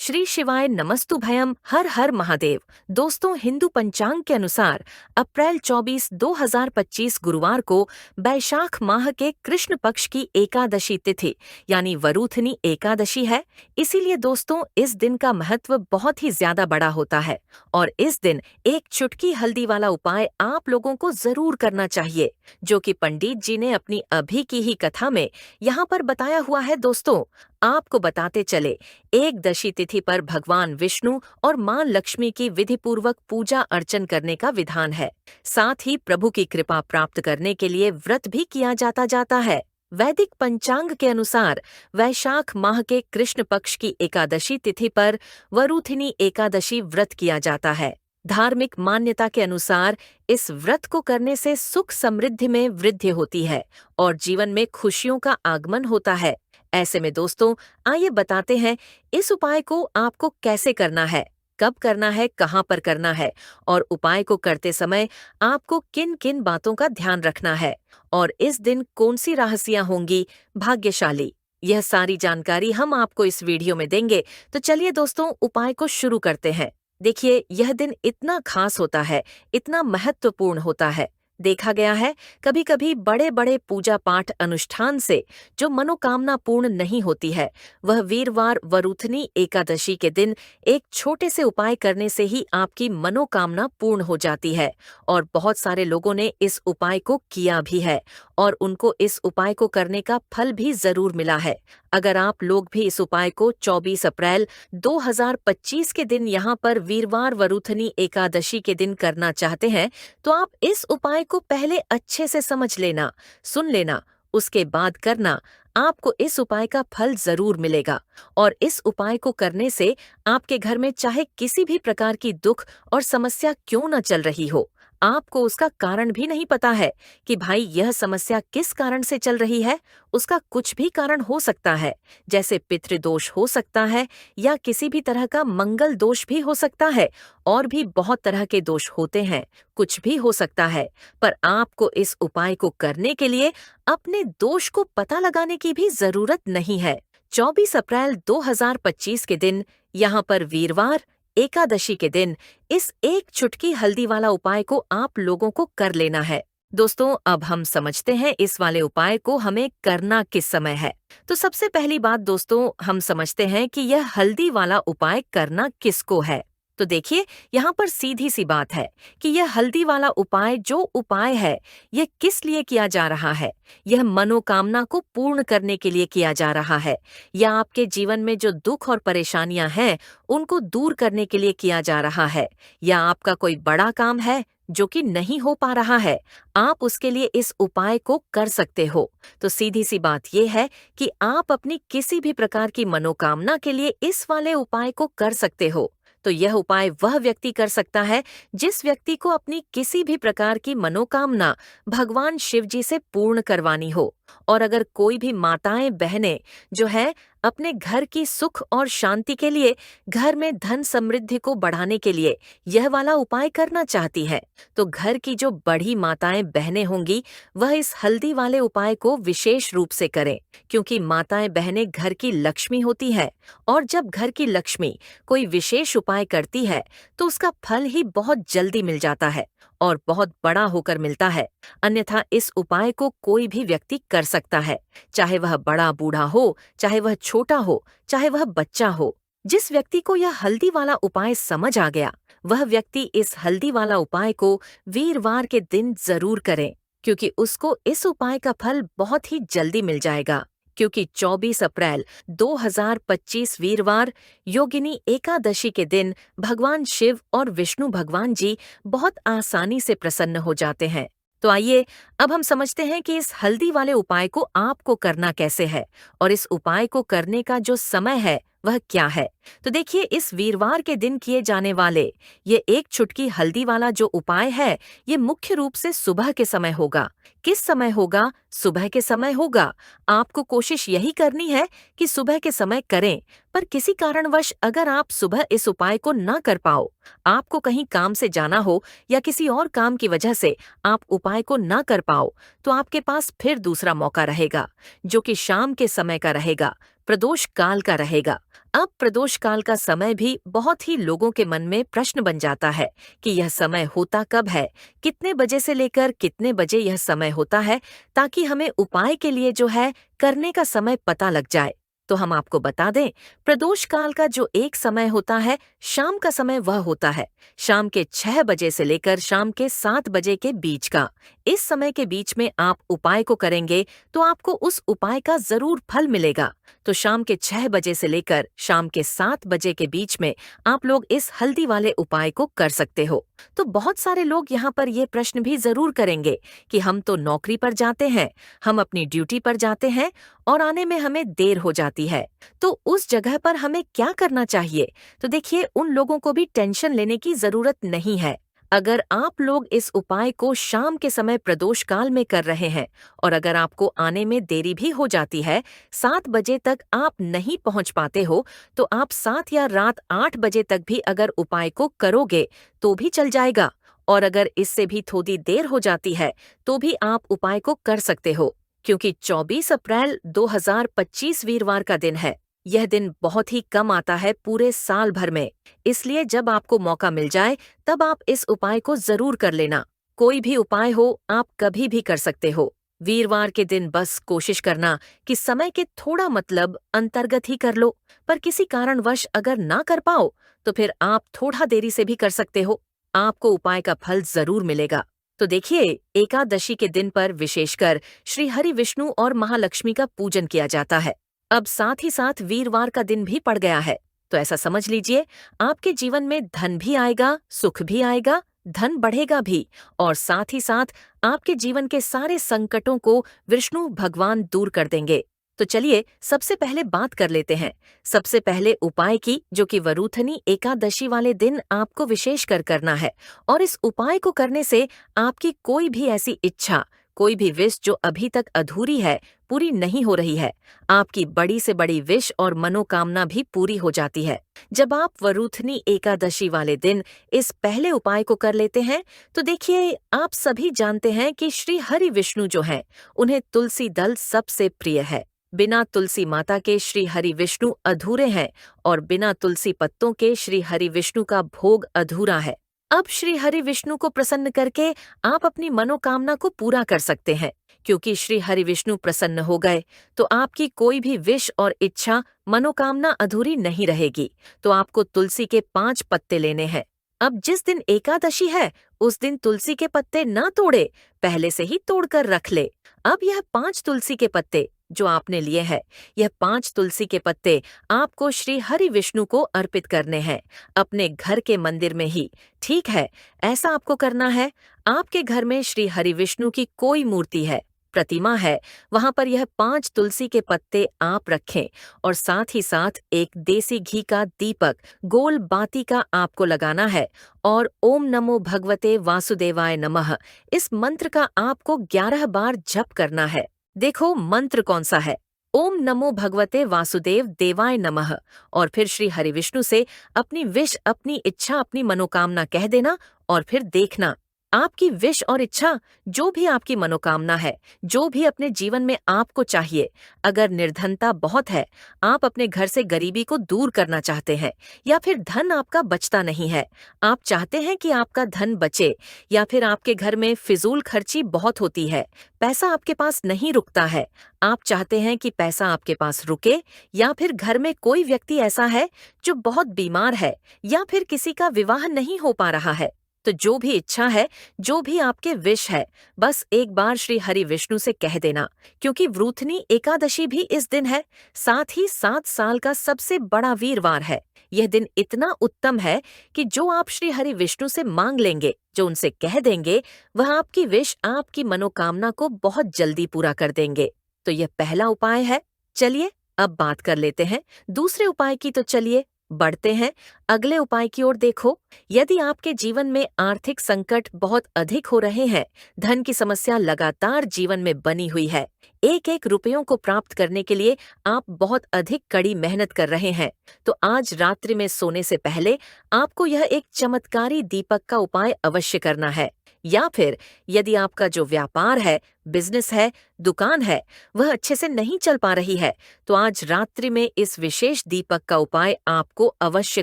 श्री शिवाय नमस्तुभयम हर हर महादेव। दोस्तों, हिंदू पंचांग के अनुसार अप्रैल 24, 2025 गुरुवार को बैशाख माह के कृष्ण पक्ष की एकादशी तिथि यानी वरूथनी एकादशी है। इसीलिए दोस्तों, इस दिन का महत्व बहुत ही ज्यादा बड़ा होता है और इस दिन एक चुटकी हल्दी वाला उपाय आप लोगों को जरूर करना चाहिए, जो कि पंडित जी ने अपनी अभी की ही कथा में यहाँ पर बताया हुआ है। दोस्तों, आपको बताते चले, एकदशी तिथि पर भगवान विष्णु और मां लक्ष्मी की विधि पूर्वक पूजा अर्चन करने का विधान है। साथ ही प्रभु की कृपा प्राप्त करने के लिए व्रत भी किया जाता है। वैदिक पंचांग के अनुसार वैशाख माह के कृष्ण पक्ष की एकादशी तिथि पर वरूथिनी एकादशी व्रत किया जाता है। धार्मिक मान्यता के अनुसार इस व्रत को करने से सुख समृद्धि में वृद्धि होती है और जीवन में खुशियों का आगमन होता है। ऐसे में दोस्तों, आइए बताते हैं इस उपाय को आपको कैसे करना है, कब करना है, कहाँ पर करना है और उपाय को करते समय आपको किन किन बातों का ध्यान रखना है और इस दिन कौन सी राहसियां होंगी भाग्यशाली। यह सारी जानकारी हम आपको इस वीडियो में देंगे। तो चलिए दोस्तों, उपाय को शुरू करते हैं। देखिए, यह दिन इतना खास होता है, इतना महत्वपूर्ण होता है। देखा गया है, कभी कभी बड़े बड़े पूजा पाठ अनुष्ठान से जो मनोकामना पूर्ण नहीं होती है, वह वीरवार वरूथनी एकादशी के दिन एक छोटे से उपाय करने से ही आपकी मनोकामना पूर्ण हो जाती है। और बहुत सारे लोगों ने इस उपाय को किया भी है और उनको इस उपाय को करने का फल भी जरूर मिला है। अगर आप लोग भी इस उपाय को 24 अप्रैल 2025 के दिन यहाँ पर वीरवार वरूथनी एकादशी के दिन करना चाहते हैं, तो आप इस उपाय को पहले अच्छे से समझ लेना, सुन लेना, उसके बाद करना। आपको इस उपाय का फल जरूर मिलेगा और इस उपाय को करने से आपके घर में चाहे किसी भी प्रकार की दुख और समस्या क्यों न चल रही हो, आपको उसका कारण भी नहीं पता है कि भाई यह समस्या किस कारण से चल रही है। उसका कुछ भी कारण हो सकता है, जैसे पितृदोष हो सकता है या किसी भी तरह का मंगल दोष भी हो सकता है और भी बहुत तरह के दोष होते हैं, कुछ भी हो सकता है। पर आपको इस उपाय को करने के लिए अपने दोष को पता लगाने की भी जरूरत नहीं है। 24 अप्रैल 2025 के दिन यहाँ पर वीरवार एकादशी के दिन इस एक चुटकी हल्दी वाला उपाय को आप लोगों को कर लेना है। दोस्तों, अब हम समझते हैं इस वाले उपाय को हमें करना किस समय है। तो सबसे पहली बात दोस्तों, हम समझते हैं कि यह हल्दी वाला उपाय करना किसको है। तो देखिए, यहाँ पर सीधी सी बात है कि यह हल्दी वाला उपाय जो उपाय है, यह किस लिए किया जा रहा है। यह मनोकामना को पूर्ण करने के लिए किया जा रहा है या आपके जीवन में जो दुख और परेशानियां हैं उनको दूर करने के लिए किया जा रहा है, या आपका कोई बड़ा काम है जो कि नहीं हो पा रहा है, आप उसके लिए इस उपाय को कर सकते हो। तो सीधी सी बात यह है कि आप अपनी किसी भी प्रकार की मनोकामना के लिए इस वाले उपाय को कर सकते हो। तो यह उपाय वह व्यक्ति कर सकता है जिस व्यक्ति को अपनी किसी भी प्रकार की मनोकामना भगवान शिव जी से पूर्ण करवानी हो। और अगर कोई भी माताएं बहनें जो है अपने घर की सुख और शांति के लिए, घर में धन समृद्धि को बढ़ाने के लिए यह वाला उपाय करना चाहती है, तो घर की जो बड़ी माताएं बहनें होंगी वह इस हल्दी वाले उपाय को विशेष रूप से करें, क्योंकि माताएं बहनें घर की लक्ष्मी होती है और जब घर की लक्ष्मी कोई विशेष उपाय करती है तो उसका फल ही बहुत जल्दी मिल जाता है और बहुत बड़ा होकर मिलता है। अन्यथा इस उपाय को कोई भी व्यक्ति कर सकता है, चाहे वह बड़ा बूढ़ा हो, चाहे वह छोटा हो, चाहे वह बच्चा हो। जिस व्यक्ति को यह हल्दी वाला उपाय समझ आ गया, वह व्यक्ति इस हल्दी वाला उपाय को वीरवार के दिन जरूर करें, क्योंकि उसको इस उपाय का फल बहुत ही जल्दी मिल जाएगा। क्योंकि 24 अप्रैल 2025 वीरवार योगिनी एकादशी के दिन भगवान शिव और विष्णु भगवान जी बहुत आसानी से प्रसन्न हो जाते हैं। तो आइए, अब हम समझते हैं कि इस हल्दी वाले उपाय को आपको करना कैसे है और इस उपाय को करने का जो समय है वह क्या है। तो देखिए, इस वीरवार के दिन किए जाने वाले ये एक चुटकी हल्दी वाला जो उपाय है, ये मुख्य रूप से सुबह के समय होगा। किस समय होगा? सुबह के समय होगा। आपको कोशिश यही करनी है कि सुबह के समय करें, पर किसी कारणवश अगर आप सुबह इस उपाय को न कर पाओ, आपको कहीं काम से जाना हो या किसी और काम की वजह से आप उपाय को न कर पाओ, तो आपके पास फिर दूसरा मौका रहेगा, जो कि शाम के समय का रहेगा। प्रदोष काल का रहेगा। अब प्रदोष काल का समय भी बहुत ही लोगों के मन में प्रश्न बन जाता है कि यह समय होता कब है, कितने बजे से लेकर कितने बजे यह समय होता है, ताकि हमें उपाय के लिए जो है करने का समय पता लग जाए। तो हम आपको बता दें, प्रदोष काल का जो एक समय होता है, शाम का समय वह होता है शाम के 6 बजे से लेकर शाम के 7 बजे के बीच का। इस समय के बीच में आप उपाय को करेंगे तो आपको उस उपाय का जरूर फल मिलेगा। तो शाम के 6 बजे से लेकर शाम के 7 बजे के बीच में आप लोग इस हल्दी वाले उपाय को कर सकते हो। तो बहुत सारे लोग यहाँ पर ये प्रश्न भी जरूर करेंगे कि हम तो नौकरी पर जाते हैं, हम अपनी ड्यूटी पर जाते हैं और आने में हमें देर हो जाती है, तो उस जगह पर हमें क्या करना चाहिए? तो देखिए, उन लोगों को भी टेंशन लेने की जरूरत नहीं है। अगर आप लोग इस उपाय को शाम के समय प्रदोष काल में कर रहे हैं और अगर आपको आने में देरी भी हो जाती है, 7 बजे तक आप नहीं पहुंच पाते हो, तो आप 7 या रात 8 बजे तक भी अगर उपाय को करोगे तो भी चल जाएगा। और अगर इससे भी थोड़ी देर हो जाती है तो भी आप उपाय को कर सकते हो, क्योंकि 24 अप्रैल 2025 वीरवार का दिन है। यह दिन बहुत ही कम आता है पूरे साल भर में, इसलिए जब आपको मौका मिल जाए तब आप इस उपाय को जरूर कर लेना। कोई भी उपाय हो, आप कभी भी कर सकते हो। वीरवार के दिन बस कोशिश करना कि समय के थोड़ा मतलब अंतर्गत ही कर लो, पर किसी कारणवश अगर ना कर पाओ तो फिर आप थोड़ा देरी से भी कर सकते हो। आपको उपाय का फल जरूर मिलेगा। तो देखिए, एकादशी के दिन पर विशेषकर श्री हरि विष्णु और महालक्ष्मी का पूजन किया जाता है। अब साथ ही साथ वीरवार का दिन भी पड़ गया है, तो ऐसा समझ लीजिए, आपके जीवन में धन भी आएगा, सुख भी आएगा, धन बढ़ेगा भी, और साथ ही साथ आपके जीवन के सारे संकटों को विष्णु भगवान दूर कर देंगे। तो चलिए सबसे पहले बात कर लेते हैं, सबसे पहले उपाय की, जो कि वरूथनी एकादशी वाले दिन आपको विशेष कर करना है। और इस उपाय को करने से आपकी कोई भी ऐसी इच्छा, कोई भी विश जो अभी तक अधूरी है, पूरी नहीं हो रही है, आपकी बड़ी से बड़ी विश और मनोकामना भी पूरी हो जाती है। जब आप वरूथनी एकादशी वाले दिन इस पहले उपाय को कर लेते हैं, तो देखिए, आप सभी जानते हैं कि श्री हरि विष्णु जो हैं, उन्हें तुलसी दल सबसे प्रिय है। बिना तुलसी माता के श्री हरि विष्णु अधूरे हैं और बिना तुलसी पत्तों के श्री हरि विष्णु का भोग अधूरा है। अब श्री हरि विष्णु को प्रसन्न करके आप अपनी मनोकामना को पूरा कर सकते हैं, क्योंकि श्री हरि विष्णु प्रसन्न हो गए तो आपकी कोई भी विश और इच्छा, मनोकामना अधूरी नहीं रहेगी। तो आपको तुलसी के 5 पत्ते लेने हैं। अब जिस दिन एकादशी है, उस दिन तुलसी के पत्ते न तोड़े, पहले से ही तोड़कर रख ले। अब यह 5 तुलसी के पत्ते जो आपने लिए हैं, यह 5 तुलसी के पत्ते आपको श्री हरि विष्णु को अर्पित करने हैं, अपने घर के मंदिर में ही। ठीक है, ऐसा आपको करना है। आपके घर में श्री हरि विष्णु की कोई मूर्ति है, प्रतिमा है, वहां पर यह 5 तुलसी के पत्ते आप रखें और साथ ही साथ एक देसी घी का दीपक, गोल बाती का आपको लगाना है और ओम नमो भगवते वासुदेवाय नमः, इस मंत्र का आपको 11 बार जप करना है। देखो मंत्र कौन सा है, ओम नमो भगवते वासुदेव देवाय नमः, और फिर श्री हरि विष्णु से अपनी विश, अपनी इच्छा, अपनी मनोकामना कह देना और फिर देखना, आपकी विश और इच्छा, जो भी आपकी मनोकामना है, जो भी अपने जीवन में आपको चाहिए, अगर निर्धनता बहुत है, आप अपने घर से गरीबी को दूर करना चाहते हैं, या फिर धन आपका बचता नहीं है, आप चाहते हैं कि आपका धन बचे, या फिर आपके घर में फिजूल खर्ची बहुत होती है, पैसा आपके पास नहीं रुकता है, आप चाहते हैं कि पैसा आपके पास रुके, या फिर घर में कोई व्यक्ति ऐसा है जो बहुत बीमार है, या फिर किसी का विवाह नहीं हो पा रहा है, तो जो भी इच्छा है, जो भी आपके विश है, बस एक बार श्री हरि विष्णु से कह देना, क्योंकि वरूथनी एकादशी भी इस दिन है, साथ ही 7 साल का सबसे बड़ा वीरवार है। यह दिन इतना उत्तम है कि जो आप श्री हरि विष्णु से मांग लेंगे, जो उनसे कह देंगे, वह आपकी विश, आपकी मनोकामना को बहुत जल्दी पूरा कर देंगे। तो यह पहला उपाय है। चलिए अब बात कर लेते हैं दूसरे उपाय की। तो चलिए बढ़ते हैं अगले उपाय की ओर। देखो, यदि आपके जीवन में आर्थिक संकट बहुत अधिक हो रहे हैं, धन की समस्या लगातार जीवन में बनी हुई है, एक एक रुपयों को प्राप्त करने के लिए आप बहुत अधिक कड़ी मेहनत कर रहे हैं, तो आज रात्रि में सोने से पहले आपको यह एक चमत्कारी दीपक का उपाय अवश्य करना है। या फिर यदि आपका जो व्यापार है, बिजनेस है, दुकान है, वह अच्छे से नहीं चल पा रही है, तो आज रात्रि में इस विशेष दीपक का उपाय आपको अवश्य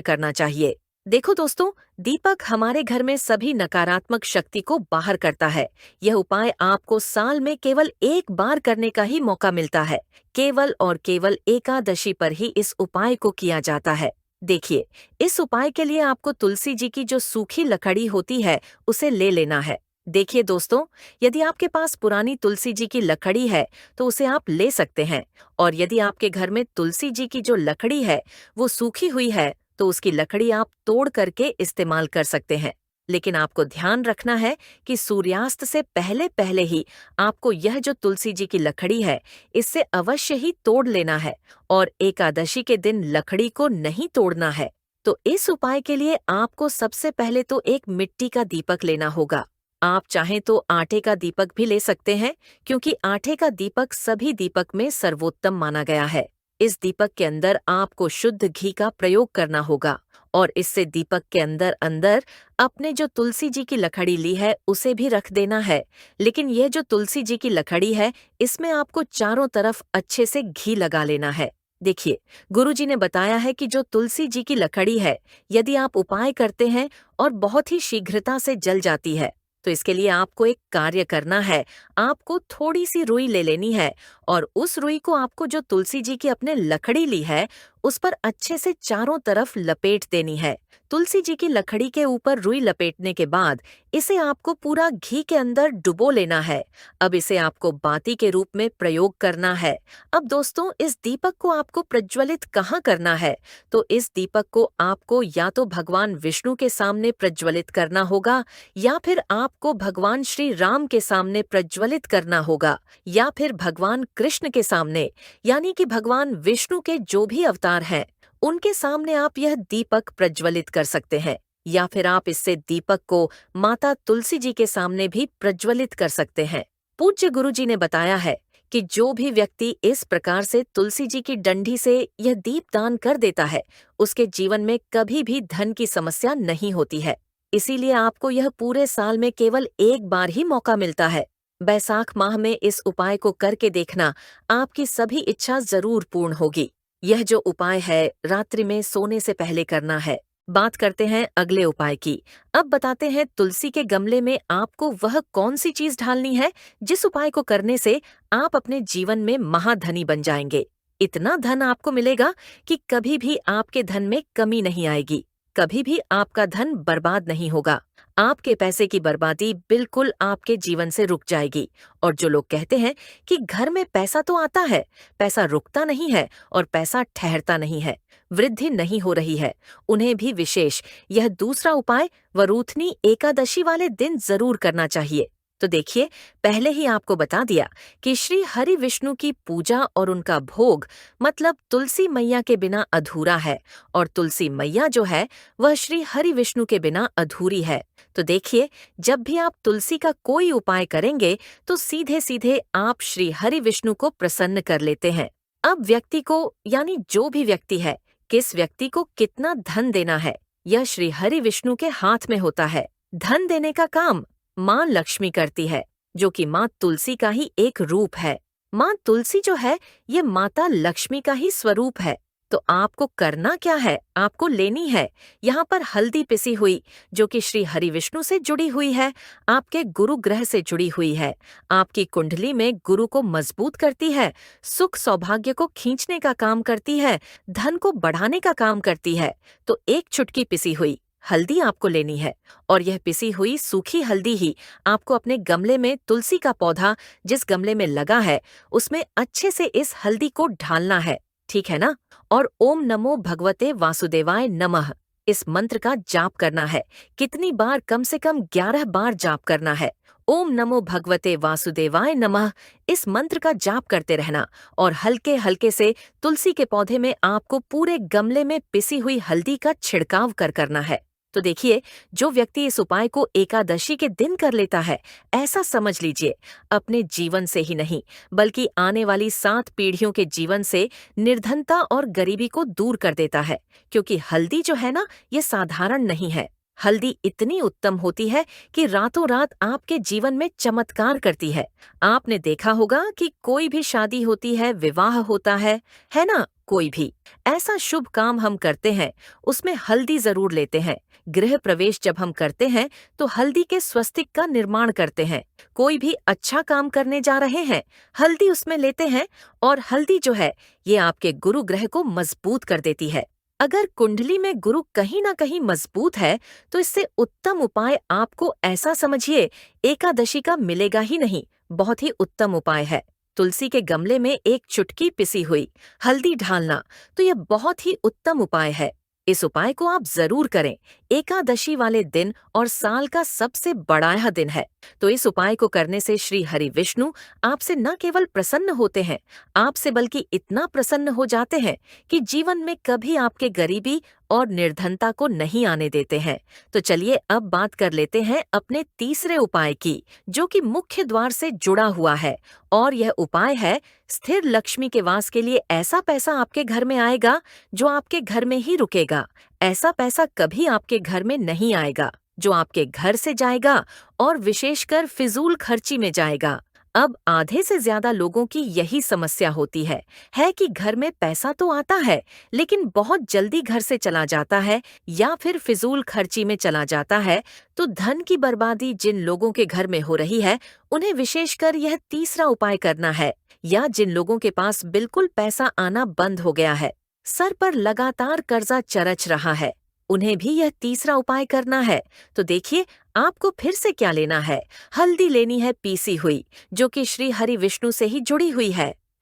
करना चाहिए। देखो दोस्तों, दीपक हमारे घर में सभी नकारात्मक शक्ति को बाहर करता है। यह उपाय आपको साल में केवल एक बार करने का ही मौका मिलता है। केवल और केवल एकादशी पर ही इस उपाय को किया जाता है। देखिए, इस उपाय के लिए आपको तुलसी जी की जो सूखी लकड़ी होती है, उसे ले लेना है। देखिए दोस्तों, यदि आपके पास पुरानी तुलसी जी की लकड़ी है, तो उसे आप ले सकते हैं। और यदि आपके घर में तुलसी जी की जो लकड़ी है, वो सूखी हुई है, तो उसकी लकड़ी आप तोड़ करके इस्तेमाल कर सकते हैं। लेकिन आपको ध्यान रखना है कि सूर्यास्त से पहले पहले ही आपको यह जो तुलसी जी की लकड़ी है, इससे अवश्य ही तोड़ लेना है और एकादशी के दिन लकड़ी को नहीं तोड़ना है। तो इस उपाय के लिए आपको सबसे पहले तो एक मिट्टी का दीपक लेना होगा। आप चाहें तो आटे का दीपक भी ले सकते हैं, क्योंकि आटे का दीपक सभी दीपक में सर्वोत्तम माना गया है। इस दीपक के अंदर आपको शुद्ध घी का प्रयोग करना होगा और इससे दीपक के अंदर अंदर अपने जो तुलसी जी की लकड़ी ली है उसे भी रख देना है। लेकिन यह जो तुलसी जी की लकड़ी है, इसमें आपको चारों तरफ अच्छे से घी लगा लेना है। देखिए, गुरुजी ने बताया है कि जो तुलसी जी की लकड़ी है, यदि आप उपाय करते हैं और बहुत ही शीघ्रता से जल जाती है, तो इसके लिए आपको एक कार्य करना है। आपको थोड़ी सी रुई ले लेनी है और उस रुई को आपको जो तुलसी जी की अपने लकड़ी ली है, उस पर अच्छे से चारों तरफ लपेट देनी है। तुलसी जी की लकड़ी के ऊपर रुई लपेटने के बाद इसे आपको पूरा घी के अंदर डुबो लेना है। अब इसे आपको बाती के रूप में प्रयोग करना है। अब दोस्तों, इस दीपक को आपको प्रज्वलित कहाँ करना है? तो इस दीपक को आपको या तो भगवान विष्णु के सामने प्रज्वलित करना होगा, या फिर आपको भगवान श्री राम के सामने प्रज्वलित करना होगा, या फिर भगवान कृष्ण के सामने, यानी कि भगवान विष्णु के जो भी अवतार हैं, उनके सामने आप यह दीपक प्रज्वलित कर सकते हैं। या फिर आप इससे दीपक को माता तुलसी जी के सामने भी प्रज्वलित कर सकते हैं। पूज्य गुरु जी ने बताया है कि जो भी व्यक्ति इस प्रकार से तुलसी जी की डंडी से यह दीप दान कर देता है, उसके जीवन में कभी भी धन की समस्या नहीं होती है। इसीलिए आपको यह पूरे साल में केवल एक बार ही मौका मिलता है। बैसाख माह में इस उपाय को करके देखना, आपकी सभी इच्छा जरूर पूर्ण होगी। यह जो उपाय है, रात्रि में सोने से पहले करना है। बात करते हैं अगले उपाय की। अब बताते हैं तुलसी के गमले में आपको वह कौन सी चीज ढालनी है, जिस उपाय को करने से आप अपने जीवन में महाधनी बन जाएंगे। इतना धन आपको मिलेगा कि कभी भी आपके धन में कमी नहीं आएगी। कभी भी आपका धन बर्बाद नहीं होगा। आपके पैसे की बर्बादी बिल्कुल आपके जीवन से रुक जाएगी। और जो लोग कहते हैं कि घर में पैसा तो आता है, पैसा रुकता नहीं है और पैसा ठहरता नहीं है, वृद्धि नहीं हो रही है, उन्हें भी विशेष यह दूसरा उपाय वरूथनी एकादशी वाले दिन जरूर करना चाहिए। तो देखिए, पहले ही आपको बता दिया कि श्री हरि विष्णु की पूजा और उनका भोग मतलब तुलसी मैया के बिना अधूरा है, और तुलसी मैया जो है वह श्री हरि विष्णु के बिना अधूरी है। तो देखिए, जब भी आप तुलसी का कोई उपाय करेंगे, तो सीधे सीधे आप श्री हरि विष्णु को प्रसन्न कर लेते हैं। अब व्यक्ति को, यानी जो भी व्यक्ति है, किस व्यक्ति को कितना धन देना है, यह श्री हरि विष्णु के हाथ में होता है। धन देने का काम माँ लक्ष्मी करती है, जो कि माँ तुलसी का ही एक रूप है। माँ तुलसी जो है, ये माता लक्ष्मी का ही स्वरूप है। तो आपको करना क्या है? आपको लेनी है यहाँ पर हल्दी पिसी हुई, जो कि श्री हरि विष्णु से जुड़ी हुई है, आपके गुरु ग्रह से जुड़ी हुई है, आपकी कुंडली में गुरु को मजबूत करती है, सुख सौभाग्य को खींचने का काम करती है, धन को बढ़ाने का काम करती है। तो एक चुटकी पिसी हुई हल्दी आपको लेनी है, और यह पिसी हुई सूखी हल्दी ही आपको अपने गमले में तुलसी का पौधा जिस गमले में लगा है, उसमें अच्छे से इस हल्दी को ढालना है। ठीक है ना? और ओम नमो भगवते वासुदेवाय नमः इस मंत्र का जाप करना है। कितनी बार? कम से कम 11 बार जाप करना है। ओम नमो भगवते वासुदेवाय नमः इस मंत्र का जाप करते रहना, और हल्के हल्के से तुलसी के पौधे में आपको पूरे गमले में पिसी हुई हल्दी का छिड़काव करना है। तो देखिए, जो व्यक्ति इस उपाय को एकादशी के दिन कर लेता है, ऐसा समझ लीजिए अपने जीवन से ही नहीं, बल्कि आने वाली 7 पीढ़ियों के जीवन से निर्धनता और गरीबी को दूर कर देता है। क्योंकि हल्दी जो है ना, ये साधारण नहीं है। हल्दी इतनी उत्तम होती है कि रातों रात आपके जीवन में चमत्कार करती है। आपने देखा होगा कि कोई भी शादी होती है, विवाह होता है ना? कोई भी ऐसा शुभ काम हम करते हैं, उसमें हल्दी जरूर लेते हैं। गृह प्रवेश जब हम करते हैं तो हल्दी के स्वस्तिक का निर्माण करते हैं। कोई भी अच्छा काम करने जा रहे हैं, हल्दी उसमें लेते हैं। और हल्दी जो है, ये आपके गुरु ग्रह को मजबूत कर देती है। अगर कुंडली में गुरु कहीं ना कहीं मजबूत है, तो इससे उत्तम उपाय आपको ऐसा समझिए एकादशी का मिलेगा ही नहीं। बहुत ही उत्तम उपाय है। तुलसी के गमले में एक चुटकी पिसी हुई हल्दी ढालना, तो यह बहुत ही उत्तम उपाय है। इस उपाय को आप जरूर करें। एकादशी वाले दिन और साल का सबसे बड़ा यह दिन है। तो इस उपाय को करने से श्री हरि विष्णु आपसे न केवल प्रसन्न होते हैं, आपसे बल्कि इतना प्रसन्न हो जाते हैं कि जीवन में कभी आपके गरीबी और निर्धनता को नहीं आने देते हैं। तो चलिए अब बात कर लेते हैं अपने तीसरे उपाय की, जो कि मुख्य द्वार से जुड़ा हुआ है। और यह उपाय है, स्थिर लक्ष्मी के वास के लिए ऐसा पैसा आपके घर में आएगा जो आपके घर में ही रुकेगा। ऐसा पैसा कभी आपके घर में नहीं आएगा जो आपके घर से जाएगा और विशेषकर फिजूल खर्ची में जाएगा। अब आधे से ज्यादा लोगों की यही समस्या होती है कि घर में पैसा तो आता है, लेकिन बहुत जल्दी घर से चला जाता है या फिर फिजूल खर्ची में चला जाता है। तो धन की बर्बादी जिन लोगों के घर में हो रही है, उन्हें विशेषकर यह तीसरा उपाय करना है। या जिन लोगों के पास बिल्कुल पैसा आना बंद हो गया है, सर पर लगातार कर्जा चरच रहा है, उन्हें भी यह तीसरा उपाय करना है। तो देखिए, आपको फिर से क्या लेना है। हल्दी लेनी है पीसी हुई, जो कि श्री हरि विष्णु से ही जुड़ी हुई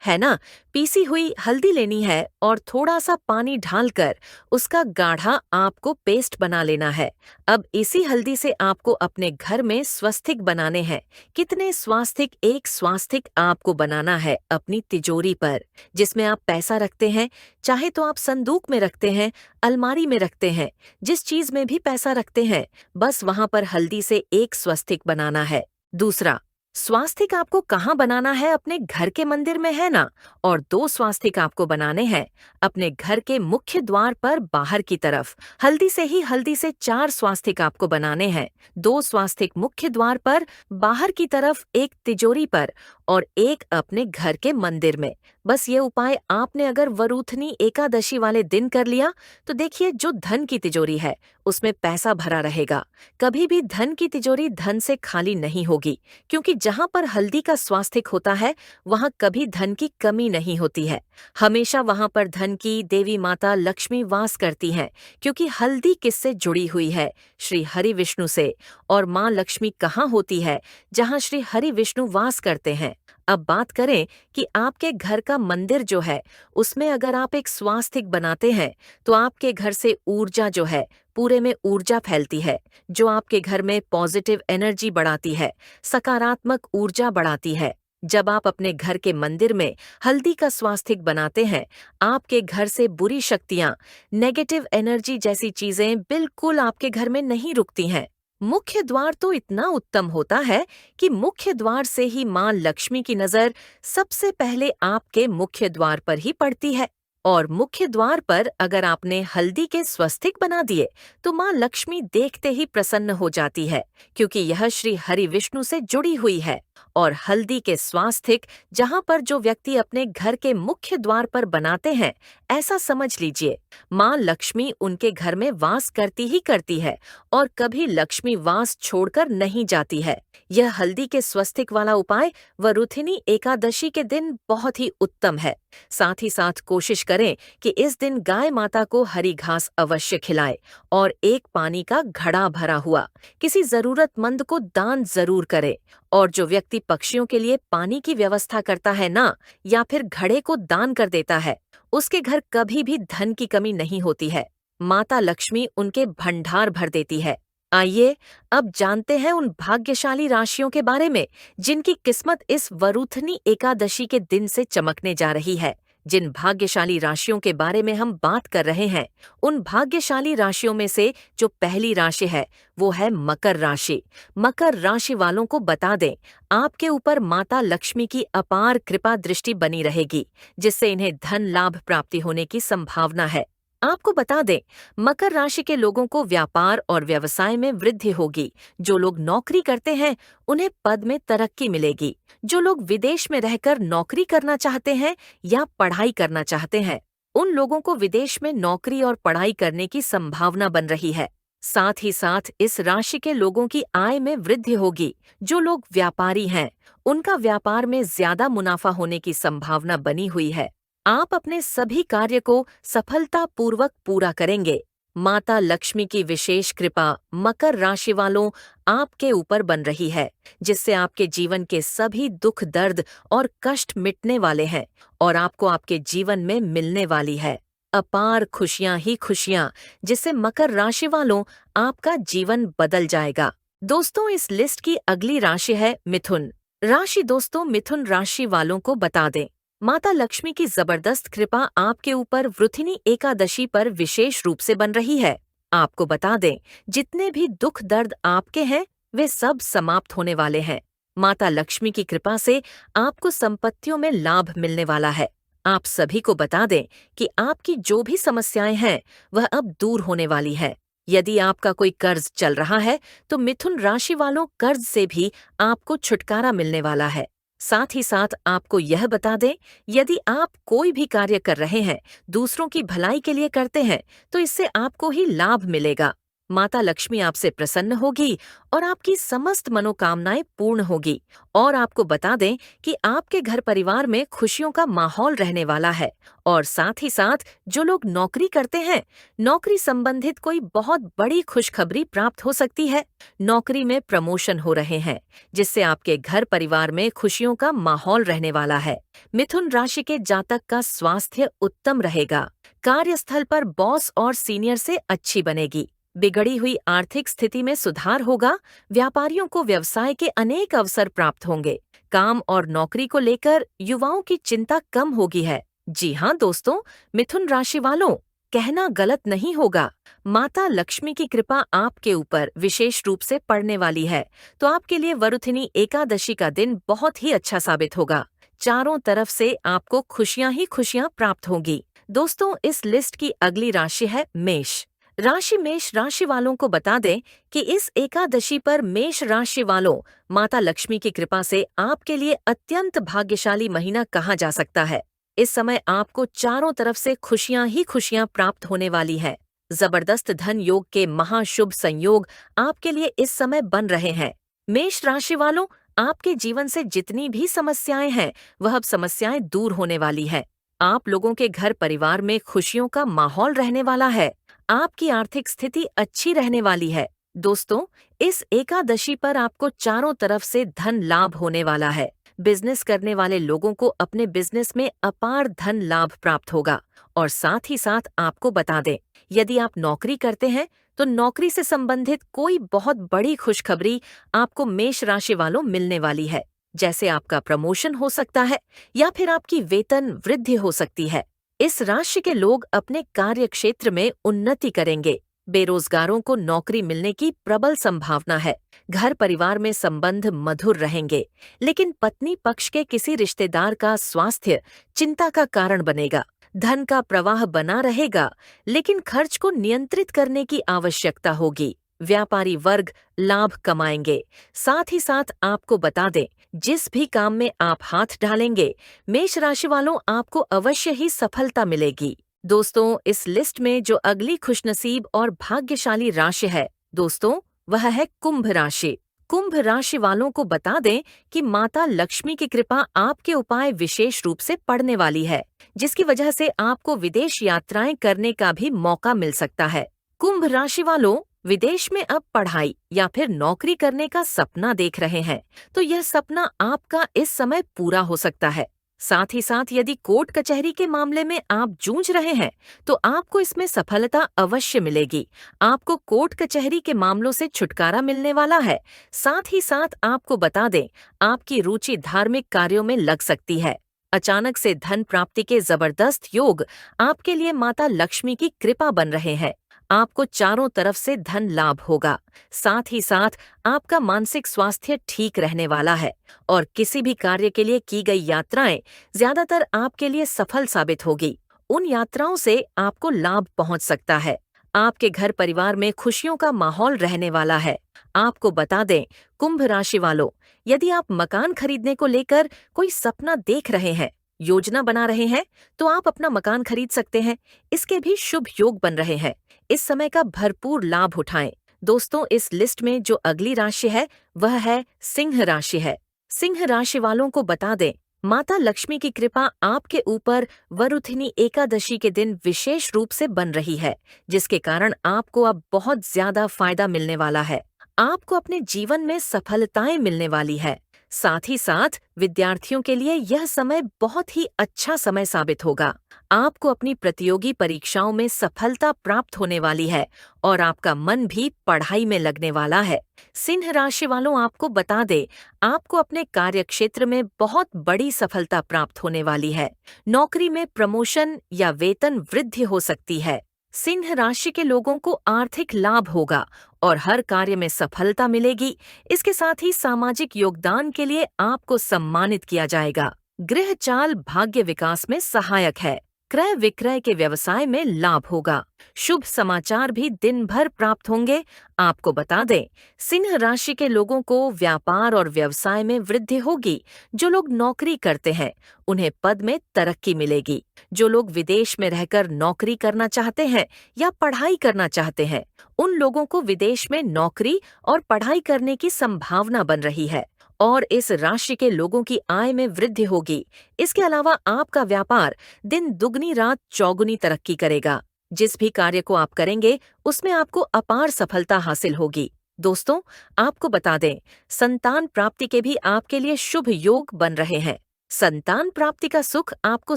है ना? पीसी हुई हल्दी लेनी है और थोड़ा सा पानी डालकर उसका गाढ़ा आपको पेस्ट बना लेना है। अब इसी हल्दी से आपको अपने घर में स्वस्तिक बनाने हैं। कितने स्वास्तिक? एक स्वास्तिक आपको बनाना है अपनी तिजोरी पर, जिसमें आप पैसा रखते हैं। चाहे तो आप संदूक में रखते हैं, अलमारी में रखते हैं, जिस चीज में भी पैसा रखते हैं, बस वहां पर हल्दी से एक स्वस्तिक बनाना है। दूसरा, स्वास्तिक आपको कहाँ बनाना है? अपने घर के मंदिर में, है ना? और दो स्वास्तिक आपको बनाने हैं अपने घर के मुख्य द्वार पर बाहर की तरफ। हल्दी से चार स्वास्तिक आपको बनाने हैं। दो स्वास्तिक मुख्य द्वार पर बाहर की तरफ, एक तिजोरी पर और एक अपने घर के मंदिर में। बस ये उपाय आपने अगर वरूथनी एकादशी वाले दिन कर लिया, तो देखिए, जो धन की तिजोरी है उसमें पैसा भरा रहेगा। कभी भी धन की तिजोरी धन से खाली नहीं होगी, क्योंकि जहाँ पर हल्दी का स्वास्तिक होता है, वहाँ कभी धन की कमी नहीं होती है। हमेशा वहाँ पर धन की देवी माता लक्ष्मी वास करती हैं, क्योंकि हल्दी किससे जुड़ी हुई है? श्री हरि विष्णु से। और माँ लक्ष्मी कहाँ होती है? जहाँ श्री हरि विष्णु वास करते हैं। अब बात करें कि आपके घर का मंदिर जो है, उसमें अगर आप एक स्वास्तिक बनाते हैं, तो आपके घर से ऊर्जा जो है, पूरे में ऊर्जा फैलती है, जो आपके घर में पॉजिटिव एनर्जी बढ़ाती है, सकारात्मक ऊर्जा बढ़ाती है। जब आप अपने घर के मंदिर में हल्दी का स्वास्तिक बनाते हैं, आपके घर से बुरी शक्तियां, नेगेटिव एनर्जी जैसी चीजें बिल्कुल आपके घर में नहीं रुकती हैं। मुख्य द्वार तो इतना उत्तम होता है कि मुख्य द्वार से ही माँ लक्ष्मी की नजर सबसे पहले आपके मुख्य द्वार पर ही पड़ती है। और मुख्य द्वार पर अगर आपने हल्दी के स्वस्तिक बना दिए, तो माँ लक्ष्मी देखते ही प्रसन्न हो जाती है, क्योंकि यह श्री हरि विष्णु से जुड़ी हुई है। और हल्दी के स्वास्तिक जहाँ पर जो व्यक्ति अपने घर के मुख्य द्वार पर बनाते हैं, ऐसा समझ लीजिए माँ लक्ष्मी उनके घर में वास करती ही करती है और कभी लक्ष्मी वास छोड़कर नहीं जाती है। यह हल्दी के स्वस्तिक वाला उपाय वरूथिनी एकादशी के दिन बहुत ही उत्तम है। साथ ही साथ कोशिश करें कि इस दिन गाय माता को हरी घास अवश्य खिलाए और एक पानी का घड़ा भरा हुआ किसी जरूरतमंद को दान जरूर करे। और जो व्यक्ति पक्षियों के लिए पानी की व्यवस्था करता है ना, या फिर घड़े को दान कर देता है, उसके घर कभी भी धन की कमी नहीं होती है। माता लक्ष्मी उनके भंडार भर देती है। आइए अब जानते हैं उन भाग्यशाली राशियों के बारे में, जिनकी किस्मत इस वरूथनी एकादशी के दिन से चमकने जा रही है। जिन भाग्यशाली राशियों के बारे में हम बात कर रहे हैं, उन भाग्यशाली राशियों में से जो पहली राशि है, वो है मकर राशि। मकर राशि वालों को बता दें, आपके ऊपर माता लक्ष्मी की अपार कृपा दृष्टि बनी रहेगी, जिससे इन्हें धन लाभ प्राप्ति होने की संभावना है। आपको बता दें, मकर राशि के लोगों को व्यापार और व्यवसाय में वृद्धि होगी। जो लोग नौकरी करते हैं उन्हें पद में तरक्की मिलेगी। जो लोग विदेश में रहकर नौकरी करना चाहते हैं या पढ़ाई करना चाहते हैं, उन लोगों को विदेश में नौकरी और पढ़ाई करने की संभावना बन रही है। साथ ही साथ इस राशि के लोगों की आय में वृद्धि होगी। जो लोग व्यापारी हैं, उनका व्यापार में ज्यादा मुनाफा होने की संभावना बनी हुई है। आप अपने सभी कार्य को सफलतापूर्वक पूरा करेंगे। माता लक्ष्मी की विशेष कृपा मकर राशि वालों आपके ऊपर बन रही है, जिससे आपके जीवन के सभी दुख दर्द और कष्ट मिटने वाले हैं और आपको आपके जीवन में मिलने वाली है अपार खुशियां ही खुशियां, जिससे मकर राशि वालों आपका जीवन बदल जाएगा। दोस्तों, इस लिस्ट की अगली राशि है मिथुन राशि। दोस्तों, मिथुन राशि वालों को बता दें, माता लक्ष्मी की जबरदस्त कृपा आपके ऊपर वृथिनी एकादशी पर विशेष रूप से बन रही है। आपको बता दें, जितने भी दुख दर्द आपके हैं वे सब समाप्त होने वाले हैं। माता लक्ष्मी की कृपा से आपको संपत्तियों में लाभ मिलने वाला है। आप सभी को बता दें कि आपकी जो भी समस्याएं हैं वह अब दूर होने वाली है। यदि आपका कोई कर्ज चल रहा है तो मिथुन राशि वालों कर्ज से भी आपको छुटकारा मिलने वाला है। साथ ही साथ आपको यह बता दें, यदि आप कोई भी कार्य कर रहे हैं, दूसरों की भलाई के लिए करते हैं, तो इससे आपको ही लाभ मिलेगा। माता लक्ष्मी आपसे प्रसन्न होगी और आपकी समस्त मनोकामनाएं पूर्ण होगी। और आपको बता दें कि आपके घर परिवार में खुशियों का माहौल रहने वाला है। और साथ ही साथ जो लोग नौकरी करते हैं, नौकरी संबंधित कोई बहुत बड़ी खुशखबरी प्राप्त हो सकती है। नौकरी में प्रमोशन हो रहे हैं, जिससे आपके घर परिवार में खुशियों का माहौल रहने वाला है। मिथुन राशि के जातक का स्वास्थ्य उत्तम रहेगा। कार्यस्थल पर बॉस और सीनियर से अच्छी बनेगी। बिगड़ी हुई आर्थिक स्थिति में सुधार होगा। व्यापारियों को व्यवसाय के अनेक अवसर प्राप्त होंगे। काम और नौकरी को लेकर युवाओं की चिंता कम होगी है। जी हाँ दोस्तों, मिथुन राशि वालों, कहना गलत नहीं होगा। माता लक्ष्मी की कृपा आपके ऊपर विशेष रूप से पड़ने वाली है, तो आपके लिए वरुथिनी एकादशी का दिन बहुत ही अच्छा साबित होगा। चारों तरफ से आपको खुशियां ही खुशियां प्राप्त होंगी। दोस्तों, इस लिस्ट की अगली राशि है मेष राशि। मेष राशि वालों को बता दें कि इस एकादशी पर मेष राशि वालों माता लक्ष्मी की कृपा से आपके लिए अत्यंत भाग्यशाली महीना कहा जा सकता है। इस समय आपको चारों तरफ से खुशियां ही खुशियां प्राप्त होने वाली है। जबरदस्त धन योग के महाशुभ संयोग आपके लिए इस समय बन रहे हैं। मेष राशि वालों, आपके जीवन से जितनी भी समस्याएं हैं वह अब समस्याएं दूर होने वाली है। आप लोगों के घर परिवार में खुशियों का माहौल रहने वाला है। आपकी आर्थिक स्थिति अच्छी रहने वाली है। दोस्तों, इस एकादशी पर आपको चारों तरफ से धन लाभ होने वाला है। बिजनेस करने वाले लोगों को अपने बिजनेस में अपार धन लाभ प्राप्त होगा। और साथ ही साथ आपको बता दें, यदि आप नौकरी करते हैं तो नौकरी से संबंधित कोई बहुत बड़ी खुशखबरी आपको मेष राशि वालों मिलने वाली है। जैसे आपका प्रमोशन हो सकता है या फिर आपकी वेतन वृद्धि हो सकती है। इस राशि के लोग अपने कार्य क्षेत्र में उन्नति करेंगे। बेरोजगारों को नौकरी मिलने की प्रबल संभावना है। घर परिवार में संबंध मधुर रहेंगे, लेकिन पत्नी पक्ष के किसी रिश्तेदार का स्वास्थ्य चिंता का कारण बनेगा। धन का प्रवाह बना रहेगा, लेकिन खर्च को नियंत्रित करने की आवश्यकता होगी। व्यापारी वर्ग लाभ कमाएंगे। साथ ही साथ आपको बता दें, जिस भी काम में आप हाथ डालेंगे, मेष राशि वालों आपको अवश्य ही सफलता मिलेगी। दोस्तों, इस लिस्ट में जो अगली खुशनसीब और भाग्यशाली राशि है दोस्तों, वह है कुंभ राशि। कुंभ राशि वालों को बता दें कि माता लक्ष्मी की कृपा आपके उपाय विशेष रूप से पड़ने वाली है, जिसकी वजह से आपको विदेश यात्राएं करने का भी मौका मिल सकता है। कुंभ राशि वालों, विदेश में अब पढ़ाई या फिर नौकरी करने का सपना देख रहे हैं, तो यह सपना आपका इस समय पूरा हो सकता है। साथ ही साथ यदि कोर्ट कचहरी के मामले में आप जूझ रहे हैं, तो आपको इसमें सफलता अवश्य मिलेगी। आपको कोर्ट कचहरी के मामलों से छुटकारा मिलने वाला है। साथ ही साथ आपको बता दें, आपकी रुचि धार्मिक कार्यों में लग सकती है। अचानक से धन प्राप्ति के जबरदस्त योग आपके लिए माता लक्ष्मी की कृपा बन रहे हैं। आपको चारों तरफ से धन लाभ होगा। साथ ही साथ आपका मानसिक स्वास्थ्य ठीक रहने वाला है और किसी भी कार्य के लिए की गई यात्राएं ज्यादातर आपके लिए सफल साबित होगी। उन यात्राओं से आपको लाभ पहुंच सकता है। आपके घर परिवार में खुशियों का माहौल रहने वाला है। आपको बता दें, कुंभ राशि वालों, यदि आप मकान खरीदने को लेकर कोई सपना देख रहे हैं, योजना बना रहे हैं, तो आप अपना मकान खरीद सकते हैं। इसके भी शुभ योग बन रहे हैं। इस समय का भरपूर लाभ उठाएं। दोस्तों, इस लिस्ट में जो अगली राशि है वह है सिंह राशि है। सिंह राशि वालों को बता दें, माता लक्ष्मी की कृपा आपके ऊपर वरुथिनी एकादशी के दिन विशेष रूप से बन रही है, जिसके कारण आपको अब बहुत ज्यादा फायदा मिलने वाला है। आपको अपने जीवन में सफलताएं मिलने वाली है। साथ ही साथ विद्यार्थियों के लिए यह समय बहुत ही अच्छा समय साबित होगा। आपको अपनी प्रतियोगी परीक्षाओं में सफलता प्राप्त होने वाली है और आपका मन भी पढ़ाई में लगने वाला है। सिंह राशि वालों, आपको बता दे, आपको अपने कार्य क्षेत्र में बहुत बड़ी सफलता प्राप्त होने वाली है। नौकरी में प्रमोशन या वेतन वृद्धि हो सकती है। सिंह राशि के लोगों को आर्थिक लाभ होगा और हर कार्य में सफलता मिलेगी। इसके साथ ही सामाजिक योगदान के लिए आपको सम्मानित किया जाएगा। गृह चाल भाग्य विकास में सहायक है। क्रय विक्रय के व्यवसाय में लाभ होगा। शुभ समाचार भी दिन भर प्राप्त होंगे। आपको बता दें, सिंह राशि के लोगों को व्यापार और व्यवसाय में वृद्धि होगी। जो लोग नौकरी करते हैं उन्हें पद में तरक्की मिलेगी। जो लोग विदेश में रहकर नौकरी करना चाहते हैं या पढ़ाई करना चाहते हैं, उन लोगों को विदेश में नौकरी और पढ़ाई करने की संभावना बन रही है और इस राशि के लोगों की आय में वृद्धि होगी। इसके अलावा आपका व्यापार दिन दुगनी रात चौगुनी तरक्की करेगा। जिस भी कार्य को आप करेंगे उसमें आपको अपार सफलता हासिल होगी। दोस्तों, आपको बता दें, संतान प्राप्ति के भी आपके लिए शुभ योग बन रहे हैं। संतान प्राप्ति का सुख आपको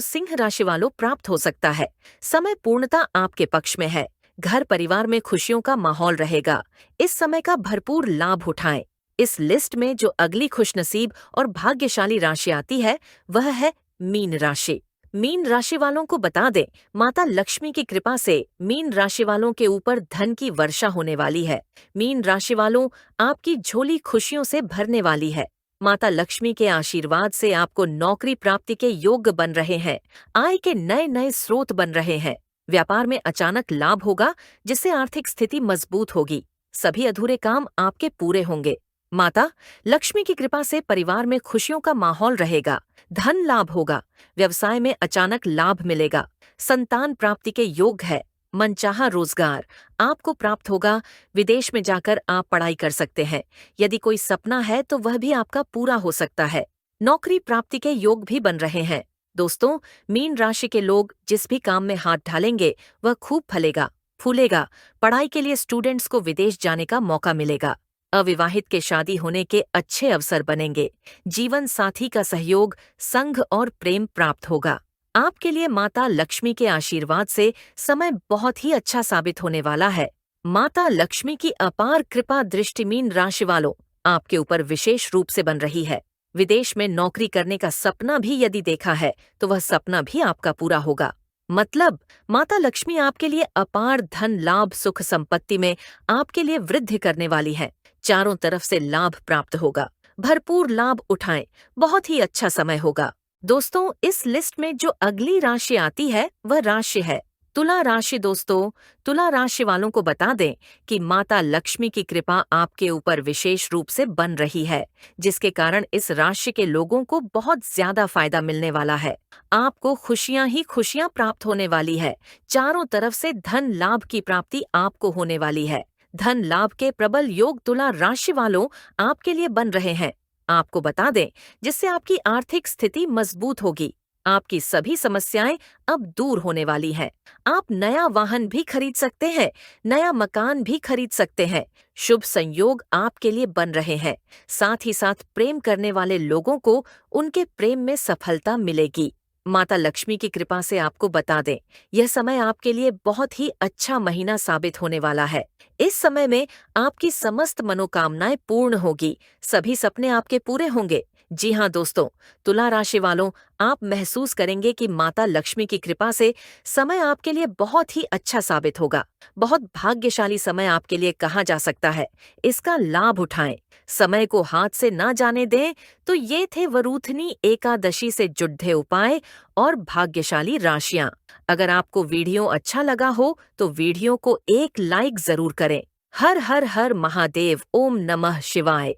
सिंह राशि वालों प्राप्त हो सकता है। समय पूर्णता आपके पक्ष में है। घर परिवार में खुशियों का माहौल रहेगा। इस समय का भरपूर लाभ उठाएं। इस लिस्ट में जो अगली खुशनसीब और भाग्यशाली राशि आती है वह है मीन राशि। मीन राशि वालों को बता दें, माता लक्ष्मी की कृपा से मीन राशि वालों के ऊपर धन की वर्षा होने वाली है। मीन राशि वालों, आपकी झोली खुशियों से भरने वाली है। माता लक्ष्मी के आशीर्वाद से आपको नौकरी प्राप्ति के योग बन रहे हैं। आय के नए नए स्रोत बन रहे हैं। व्यापार में अचानक लाभ होगा, जिससे आर्थिक स्थिति मजबूत होगी। सभी अधूरे काम आपके पूरे होंगे। माता लक्ष्मी की कृपा से परिवार में खुशियों का माहौल रहेगा। धन लाभ होगा। व्यवसाय में अचानक लाभ मिलेगा। संतान प्राप्ति के योग है। मनचाहा रोजगार आपको प्राप्त होगा। विदेश में जाकर आप पढ़ाई कर सकते हैं। यदि कोई सपना है तो वह भी आपका पूरा हो सकता है। नौकरी प्राप्ति के योग भी बन रहे हैं। दोस्तों, मीन राशि के लोग जिस भी काम में हाथ डालेंगे वह खूब फलेगा, फूलेगा। पढ़ाई के लिए स्टूडेंट्स को विदेश जाने का मौका मिलेगा। अविवाहित के शादी होने के अच्छे अवसर बनेंगे। जीवन साथी का सहयोग, संग और प्रेम प्राप्त होगा। आपके लिए माता लक्ष्मी के आशीर्वाद से समय बहुत ही अच्छा साबित होने वाला है। माता लक्ष्मी की अपार कृपा दृष्टि मीन राशि वालों आपके ऊपर विशेष रूप से बन रही है। विदेश में नौकरी करने का सपना भी यदि देखा है तो वह सपना भी आपका पूरा होगा। मतलब, माता लक्ष्मी आपके लिए अपार धन लाभ सुख संपत्ति में आपके लिए वृद्धि करने वाली है। चारों तरफ से लाभ प्राप्त होगा। भरपूर लाभ उठाएं। बहुत ही अच्छा समय होगा। दोस्तों, इस लिस्ट में जो अगली राशि आती है वह राशि है तुला राशि। दोस्तों, तुला राशि वालों को बता दें कि माता लक्ष्मी की कृपा आपके ऊपर विशेष रूप से बन रही है, जिसके कारण इस राशि के लोगों को बहुत ज्यादा फायदा मिलने वाला है। आपको खुशियां ही खुशियां प्राप्त होने वाली है। चारों तरफ से धन लाभ की प्राप्ति आपको होने वाली है। धन लाभ के प्रबल योग तुला राशि वालों आपके लिए बन रहे हैं। आपको बता दें, जिससे आपकी आर्थिक स्थिति मजबूत होगी। आपकी सभी समस्याएं अब दूर होने वाली हैं। आप नया वाहन भी खरीद सकते हैं, नया मकान भी खरीद सकते हैं। शुभ संयोग आपके लिए बन रहे हैं। साथ ही साथ प्रेम करने वाले लोगों को उनके प्रेम में सफलता मिलेगी। माता लक्ष्मी की कृपा से आपको बता दें, यह समय आपके लिए बहुत ही अच्छा महीना साबित होने वाला है। इस समय में आपकी समस्त मनोकामनाएं पूर्ण होगी। सभी सपने आपके पूरे होंगे। जी हाँ दोस्तों, तुला राशि वालों, आप महसूस करेंगे कि माता लक्ष्मी की कृपा से समय आपके लिए बहुत ही अच्छा साबित होगा। बहुत भाग्यशाली समय आपके लिए कहा जा सकता है। इसका लाभ उठाएं। समय को हाथ से ना जाने दें। तो ये थे वरूथनी एकादशी से जुड़े उपाय और भाग्यशाली राशियां। अगर आपको वीडियो अच्छा लगा हो तो वीडियो को एक लाइक जरूर करें। हर हर हर महादेव। ओम नमः शिवाय।